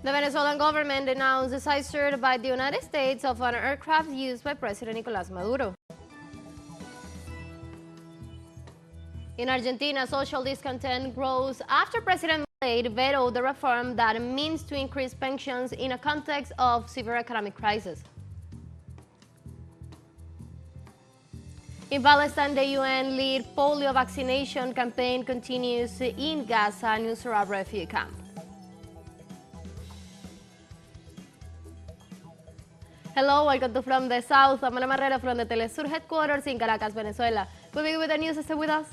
The Venezuelan government announced the seizure by the United States of an aircraft used by President Nicolas Maduro. In Argentina, social discontent grows after President Milei vetoed the reform that means to increase pensions in a context of severe economic crisis. In Palestine, the UN-led polio vaccination campaign continues in Gaza Nuseirat refugee camp. Hello, welcome to From the South. I'm Ana Marrero from the teleSUR headquarters in Caracas, Venezuela. We'll begin with the news. Stay with us.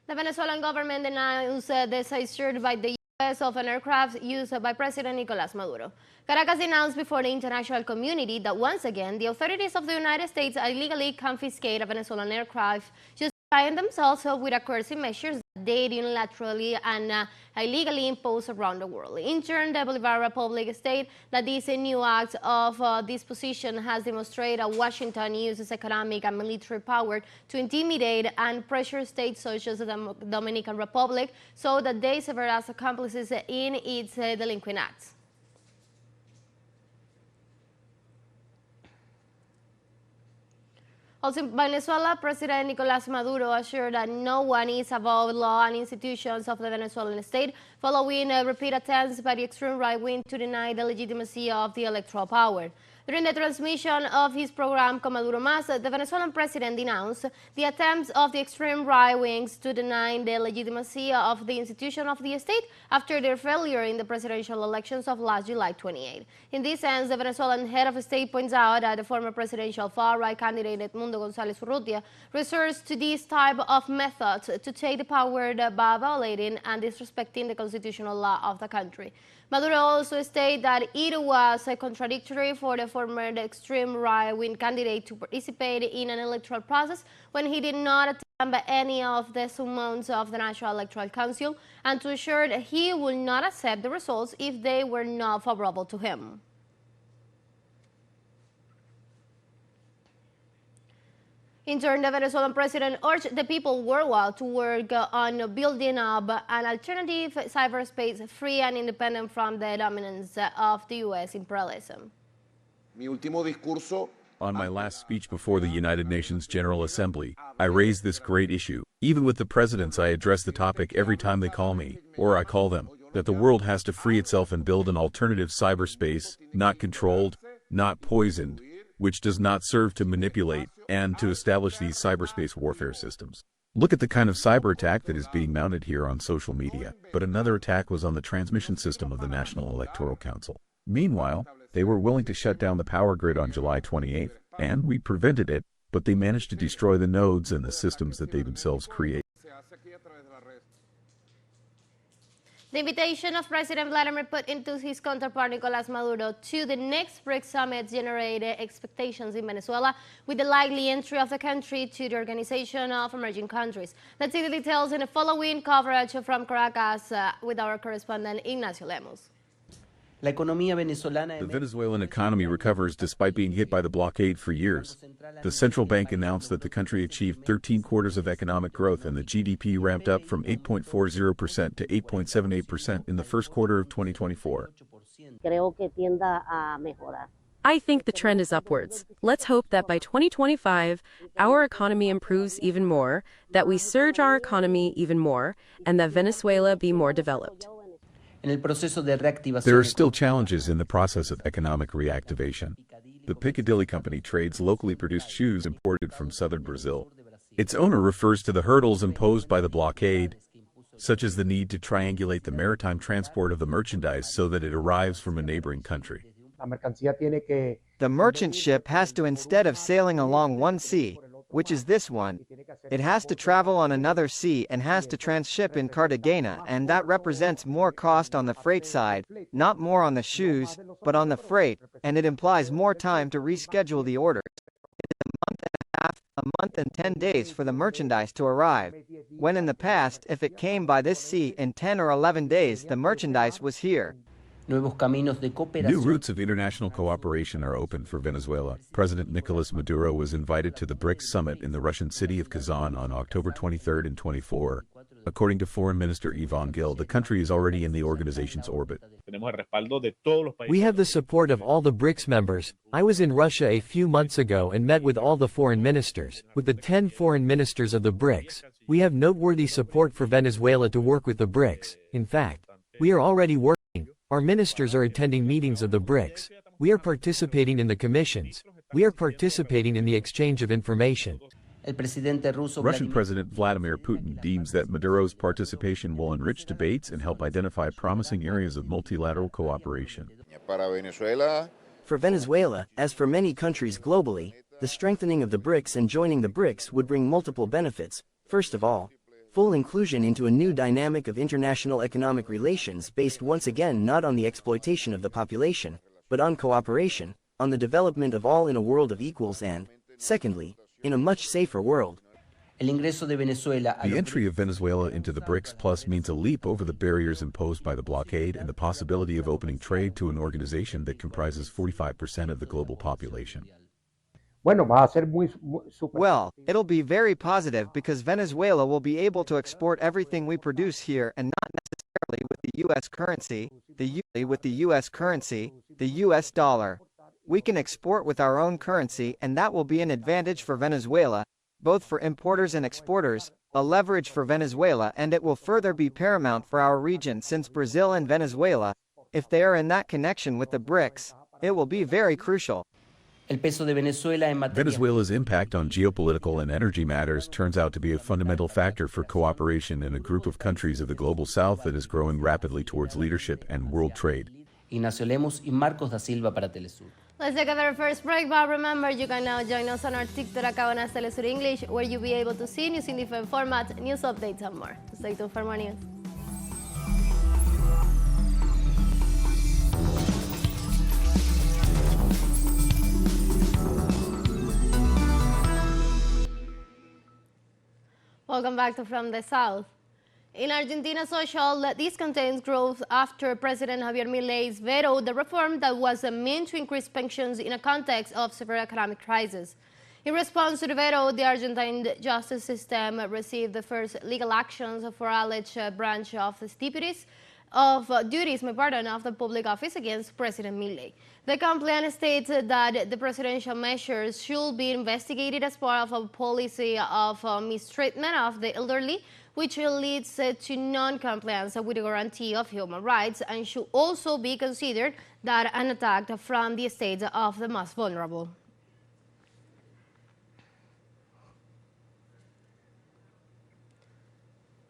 The Venezuelan government announced the seizure by the U.S. of an aircraft used by President Nicolas Maduro. Caracas announced before the international community that once again the authorities of the United States illegally confiscate a Venezuelan aircraft, justifying themselves with coercive measures that they unilaterally and illegally impose around the world. In turn, the Bolivarian Republic stated that this new act of disposition has demonstrated that Washington uses economic and military power to intimidate and pressure states such as the Dominican Republic so that they serve as accomplices in its delinquent acts. Also in Venezuela, President Nicolas Maduro assured that no one is above law and institutions of the Venezuelan state, following repeated attempts by the extreme right wing to deny the legitimacy of the electoral power. During the transmission of his program Con Maduro Más, the Venezuelan president denounced the attempts of the extreme right wings to deny the legitimacy of the institution of the state after their failure in the presidential elections of last July 28. In this sense, the Venezuelan head of state points out that the former presidential far-right candidate Edmundo González Urrutia resorts to this type of methods to take the power by violating and disrespecting the constitutional law of the country. Maduro also stated that it was contradictory for the former extreme right-wing candidate to participate in an electoral process when he did not attend any of the summons of the National Electoral Council, and to assure that he would not accept the results if they were not favorable to him. In turn, the Venezuelan president urged the people worldwide to work on building up an alternative cyberspace free and independent from the dominance of the U.S. imperialism. On my last speech before the United Nations General Assembly, I raised this great issue. Even with the presidents, I address the topic every time they call me, or I call them, that the world has to free itself and build an alternative cyberspace, not controlled, not poisoned, which does not serve to manipulate and to establish these cyberspace warfare systems. Look at the kind of cyber attack that is being mounted here on social media. But another attack was on the transmission system of the National Electoral Council. Meanwhile, they were willing to shut down the power grid on July 28th, and we prevented it, but they managed to destroy the nodes and the systems that they themselves create. The invitation of President Vladimir Putin to his counterpart Nicolas Maduro to the next BRICS summit generated expectations in Venezuela, with the likely entry of the country to the Organization of Emerging Countries. Let's see the details in the following coverage from Caracas with our correspondent Ignacio Lemos. The Venezuelan economy recovers despite being hit by the blockade for years. The central bank announced that the country achieved 13 quarters of economic growth, and the GDP ramped up from 8.40% to 8.78% in the first quarter of 2024. I think the trend is upwards. Let's hope that by 2025, our economy improves even more, that we surge our economy even more, and that Venezuela be more developed. There are still challenges in the process of economic reactivation. The Piccadilly Company trades locally produced shoes imported from southern Brazil. Its owner refers to the hurdles imposed by the blockade, such as the need to triangulate the maritime transport of the merchandise so that it arrives from a neighboring country. The merchant ship has to, instead of sailing along one sea, which is this one, it has to travel on another sea and has to transship in Cartagena, and that represents more cost on the freight side, not more on the shoes, but on the freight, and it implies more time to reschedule the orders. It is a month and a half, a month and 10 days for the merchandise to arrive, when in the past, if it came by this sea in 10 or 11 days, the merchandise was here. New routes of international cooperation are open for Venezuela. President Nicolas Maduro was invited to the BRICS summit in the Russian city of Kazan on October 23 and 24. According to Foreign Minister Ivan Gil, the country is already in the organization's orbit. We have the support of all the BRICS members. I was in Russia a few months ago and met with all the foreign ministers. With the 10 foreign ministers of the BRICS, we have noteworthy support for Venezuela to work with the BRICS. In fact, we are already working. Our ministers are attending meetings of the BRICS. We are participating in the commissions. We are participating in the exchange of information. Russian President Vladimir Putin deems that Maduro's participation will enrich debates and help identify promising areas of multilateral cooperation. For Venezuela, as for many countries globally, the strengthening of the BRICS and joining the BRICS would bring multiple benefits. First of all, full inclusion into a new dynamic of international economic relations based once again not on the exploitation of the population, but on cooperation, on the development of all in a world of equals and, secondly, in a much safer world. The entry of Venezuela into the BRICS Plus means a leap over the barriers imposed by the blockade and the possibility of opening trade to an organization that comprises 45% of the global population. Well, it'll be very positive because Venezuela will be able to export everything we produce here and not necessarily with the US currency, the US dollar. We can export with our own currency and that will be an advantage for Venezuela, both for importers and exporters, a leverage for Venezuela, and it will further be paramount for our region since Brazil and Venezuela, if they are in that connection with the BRICS, it will be very crucial. Venezuela's impact on geopolitical and energy matters turns out to be a fundamental factor for cooperation in a group of countries of the global south that is growing rapidly towards leadership and world trade. Let's take a very first break, but remember you can now join us on our TikTok account as teleSUR English, where you'll be able to see news in different formats, news updates and more. Stay tuned for more news. Welcome back to From the South. In Argentina, social discontent grows after President Javier Milei's vetoed the reform that was meant to increase pensions in a context of severe economic crisis. In response to the veto, the Argentine justice system received the first legal actions for alleged breach of duties of the public office against President Milei. The complaint states that the presidential measures should be investigated as part of a policy of mistreatment of the elderly, which leads to non-compliance with the guarantee of human rights, and should also be considered that an attack from the state of the most vulnerable.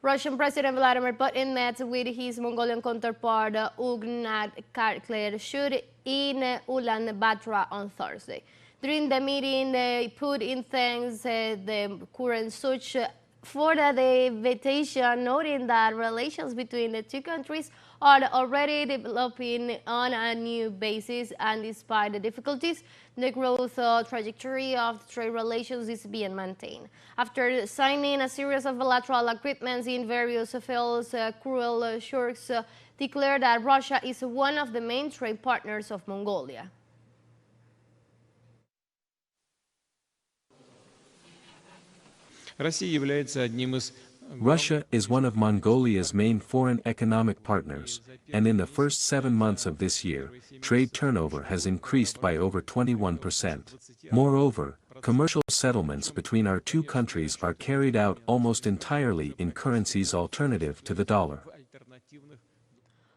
Russian President Vladimir Putin met with his Mongolian counterpart Nuseirat in Ulaanbaatar on Thursday. During the meeting, Putin thanks the current search for the invitation, noting that relations between the two countries are already developing on a new basis, and despite the difficulties, the growth trajectory of trade relations is being maintained. After signing a series of bilateral agreements in various fields, Kural Shurks declared that Russia is one of the main trade partners of Mongolia. Russia is one of Mongolia's main foreign economic partners, and in the first 7 months of this year, trade turnover has increased by over 21%. Moreover, commercial settlements between our two countries are carried out almost entirely in currencies alternative to the dollar.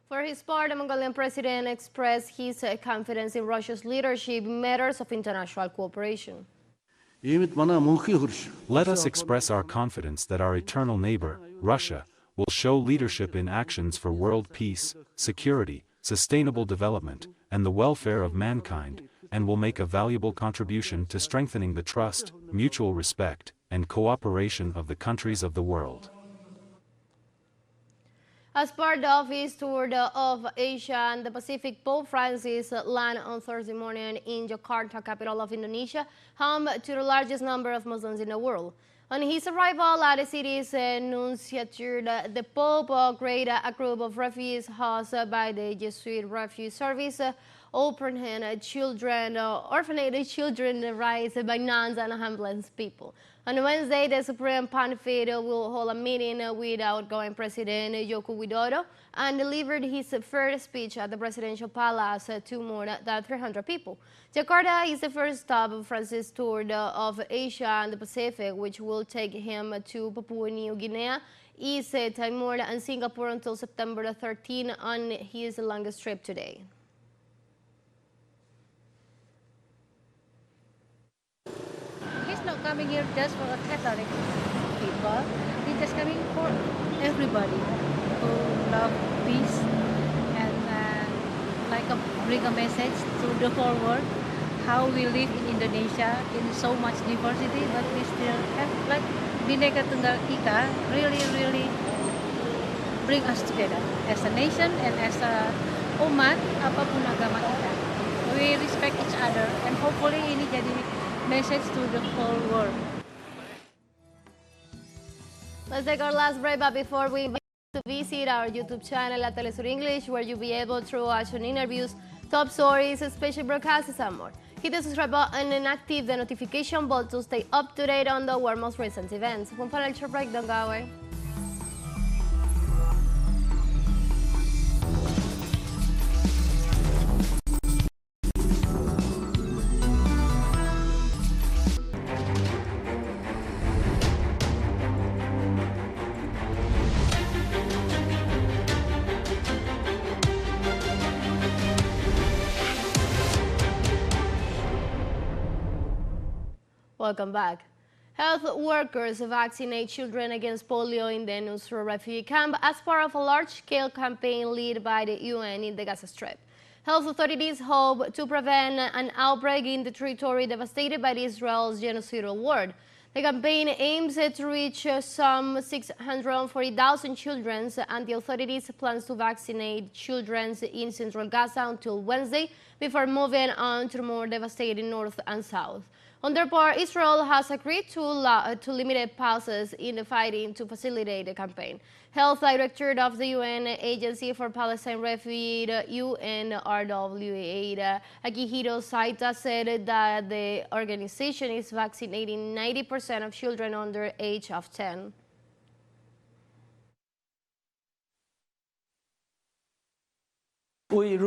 For his part, the Mongolian president expressed his confidence in Russia's leadership in matters of international cooperation. Let us express our confidence that our eternal neighbor, Russia, will show leadership in actions for world peace, security, sustainable development, and the welfare of mankind, and will make a valuable contribution to strengthening the trust, mutual respect, and cooperation of the countries of the world. As part of his tour of Asia and the Pacific, Pope Francis landed on Thursday morning in Jakarta, capital of Indonesia, home to the largest number of Muslims in the world. On his arrival at the city's Nuseirat, the Pope greeted a group of refugees hosted by the Jesuit Refugee Service, orphaned children, orphaned children raised by nuns and homeless people. On Wednesday, the Supreme Pontificate will hold a meeting with outgoing President Joko Widodo and delivered his first speech at the presidential palace to more than 300 people. Jakarta is the first stop of Francis' tour of Asia and the Pacific, which will take him to Papua New Guinea, East Timor, and Singapore until September 13 on his longest trip today. He's not coming here just for a Catholic people. He's just coming for everybody who love peace and bring a message to the whole world how we live in Indonesia in so much diversity, but we still have like Bhinneka Tunggal Ika really bring us together as a nation and as a umat apapun agama kita. We respect each other and hopefully ini jadi message to the whole world. Let's take our last break, but before we to visit our YouTube channel at teleSUR English, where you'll be able to watch interviews, top stories, special broadcasts, and more. Hit the subscribe button and active the notification bell to stay up to date on the world's most recent events. One final short break, don't go away. Welcome back. Health workers vaccinate children against polio in the Nuseirat refugee camp as part of a large-scale campaign led by the UN in the Gaza Strip. Health authorities hope to prevent an outbreak in the territory devastated by Israel's genocidal war. The campaign aims to reach some 640,000 children, and the authorities plan to vaccinate children in central Gaza until Wednesday before moving on to the more devastated north and south. On their part, Israel has agreed to limited pauses in the fighting to facilitate the campaign. Health Director of the UN Agency for Palestine Refugees, UNRWA, Akihiro Saita, said that the organization is vaccinating 90% of children under the age of 10. We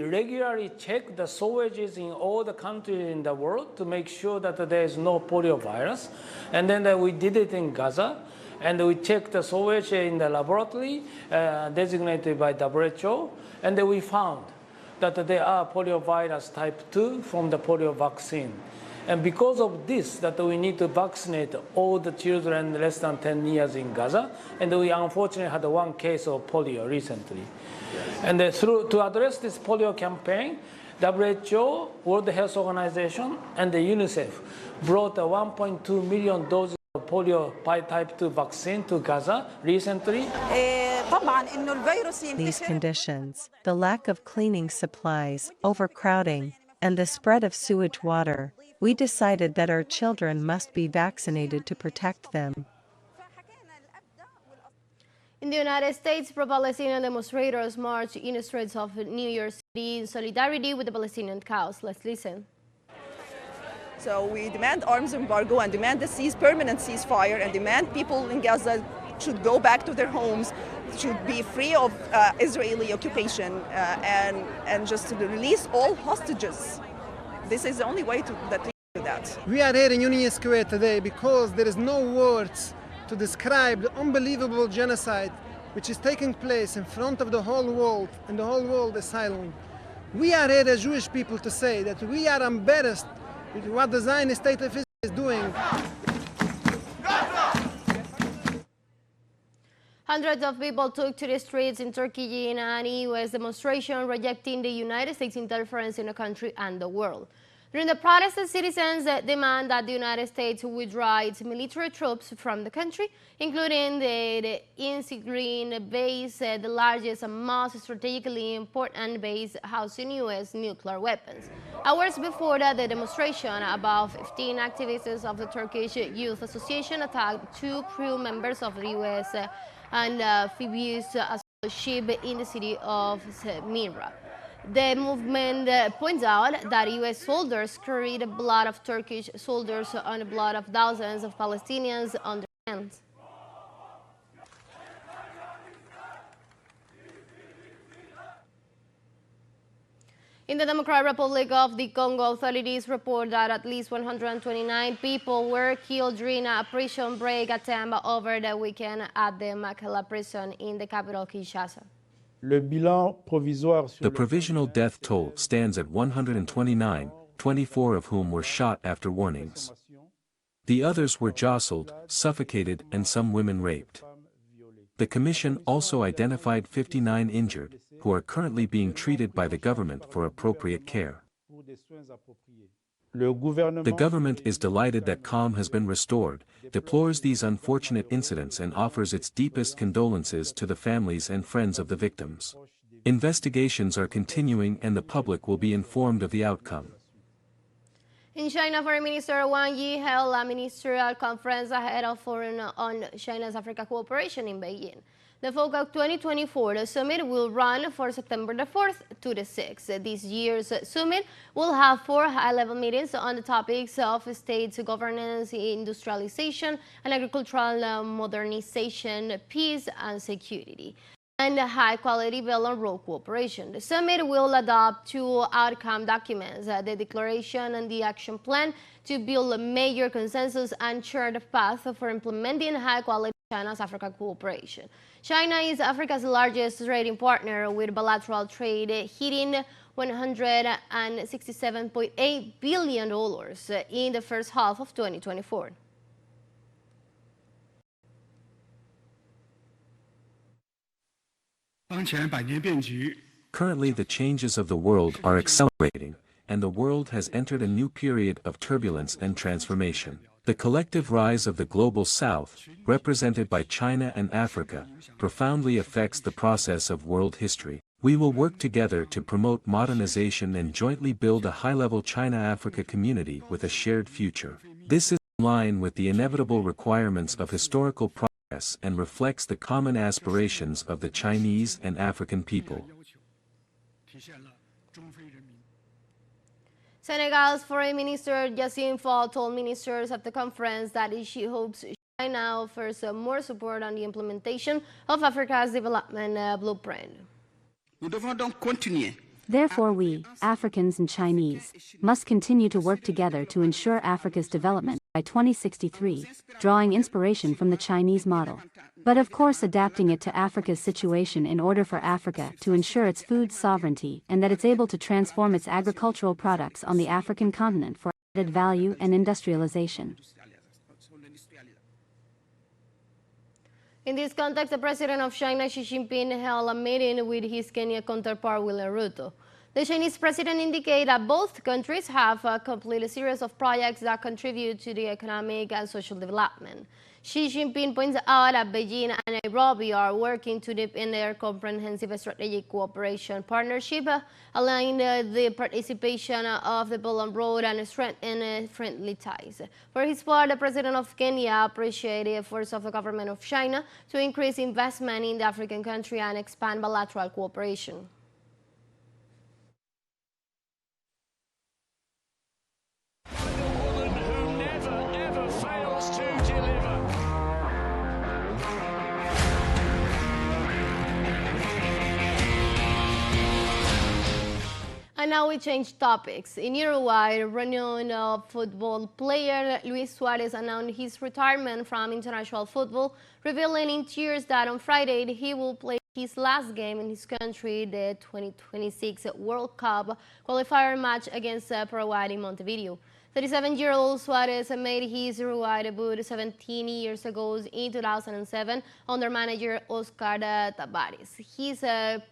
regularly check the sewages in all the countries in the world to make sure that there is no polio virus. And then we did it in Gaza. And we checked the sewage in the laboratory designated by WHO. And then we found that there are polio virus type 2 from the polio vaccine. And because of this, that we need to vaccinate all the children less than 10 years in Gaza. And we unfortunately had one case of polio recently. And to address this polio campaign, WHO, World Health Organization, and the UNICEF brought 1.2 million doses of polio type 2 vaccine to Gaza recently. These conditions, the lack of cleaning supplies, overcrowding, and the spread of sewage water, we decided that our children must be vaccinated to protect them. In the United States, pro-Palestinian demonstrators marched in the streets of New York City in solidarity with the Palestinian cause. Let's listen. So we demand arms embargo and demand the permanent ceasefire and demand people in Gaza should go back to their homes, should be free of Israeli occupation and just to release all hostages. This is the only way to do that. We are here in Union Square today because there is no words to describe the unbelievable genocide which is taking place in front of the whole world, and the whole world is silent. We are here as Jewish people to say that we are embarrassed with what the Zionist state of Israel is doing. Hundreds of people took to the streets in Turkey in an U.S. demonstration rejecting the United States interference in the country and the world. During the protest, citizens demand that the United States withdraw its military troops from the country, including the Insigrin base, the largest and most strategically important base housing U.S. nuclear weapons. Hours before that, the demonstration, about 15 activists of the Turkish Youth Association attacked two crew members of the U.S. and amphibious ship in the city of Smyrna. The movement points out that U.S. soldiers carried the blood of Turkish soldiers on the blood of thousands of Palestinians on their hands. In the Democratic Republic of the Congo, authorities report that at least 129 people were killed during a prison break attempt over the weekend at the Makala prison in the capital Kinshasa. The provisional death toll stands at 129, 24 of whom were shot after warnings. The others were jostled, suffocated, and some women raped. The commission also identified 59 injured, who are currently being treated by the government for appropriate care. The government is delighted that calm has been restored, deplores these unfortunate incidents and offers its deepest condolences to the families and friends of the victims. Investigations are continuing and the public will be informed of the outcome. In China, Foreign Minister Wang Yi held a ministerial conference ahead of Foreign on China's Africa cooperation in Beijing. The FOCAC 2024 summit will run for September the 4th to the 6th. This year's summit will have 4 high-level meetings on the topics of state governance, industrialization, and agricultural modernization, peace and security, and high-quality Belt and Road cooperation. The summit will adopt 2 outcome documents, the Declaration and the Action Plan, to build a major consensus and chart a path for implementing high-quality China's Africa cooperation. China is Africa's largest trading partner, with bilateral trade hitting $167.8 billion in the first half of 2024. Currently, the changes of the world are accelerating, and the world has entered a new period of turbulence and transformation. The collective rise of the Global South, represented by China and Africa, profoundly affects the process of world history. We will work together to promote modernization and jointly build a high-level China-Africa community with a shared future. This is in line with the inevitable requirements of historical progress and reflects the common aspirations of the Chinese and African people. Senegal's Foreign Minister Yassine Fall told ministers at the conference that she hopes China offers more support on the implementation of Africa's development blueprint. Therefore, we, Africans and Chinese, must continue to work together to ensure Africa's development by 2063, drawing inspiration from the Chinese model, but of course adapting it to Africa's situation in order for Africa to ensure its food sovereignty and that it's able to transform its agricultural products on the African continent for added value and industrialization. In this context, the president of China, Xi Jinping, held a meeting with his Kenya counterpart, William Ruto. The Chinese president indicated that both countries have completed a series of projects that contribute to the economic and social development. Xi Jinping points out that Beijing and Nairobi are working to deepen their comprehensive strategic cooperation partnership, allowing the participation of the Belt and Road and strengthen friendly ties. For his part, the president of Kenya appreciated the efforts of the government of China to increase investment in the African country and expand bilateral cooperation. And now we change topics. In Uruguay, renowned football player Luis Suarez announced his retirement from international football, revealing in tears that on Friday he will play his last game in his country, the 2026 World Cup qualifier match against Paraguay in Montevideo. 37-year-old Suarez made his Uruguay debut 17 years ago in 2007 under manager Oscar Tabares. His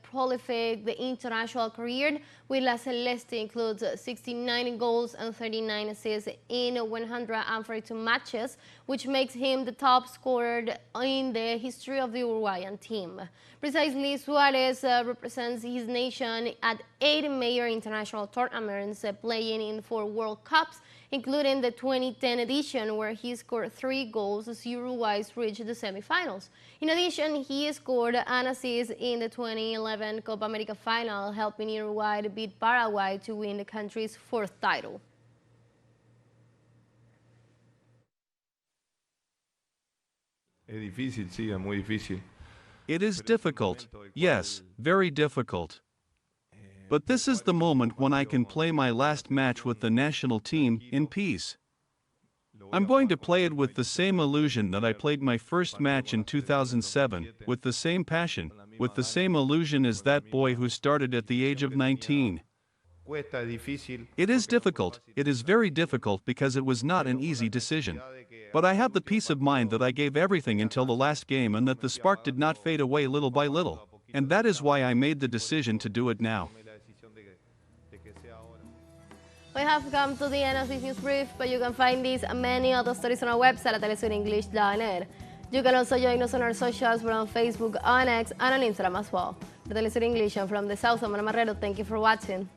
prolific international career with La Celeste includes 69 goals and 39 assists in 142 matches, which makes him the top scorer in the history of the Uruguayan team. Precisely, Suarez represents his nation at 8 major international tournaments, playing in 4 World Cups, including the 2010 edition where he scored 3 goals as Uruguay reached the semifinals. In addition, he scored an assist in the 2011 Copa America final, helping Uruguay to beat Paraguay to win the country's 4th title. It is difficult, yes, very difficult. But this is the moment when I can play my last match with the national team in peace. I'm going to play it with the same illusion that I played my first match in 2007, with the same passion, with the same illusion as that boy who started at the age of 19. It is difficult, it is very difficult because it was not an easy decision. But I have the peace of mind that I gave everything until the last game and that the spark did not fade away little by little. And that is why I made the decision to do it now. We have come to the end of this news brief, but you can find these and many other stories on our website at telesurenglish.net. You can also join us on our socials. We're on Facebook, on X, and on Instagram as well. For Telesur English, and from the South, I'm Ana Marrero. Thank you for watching.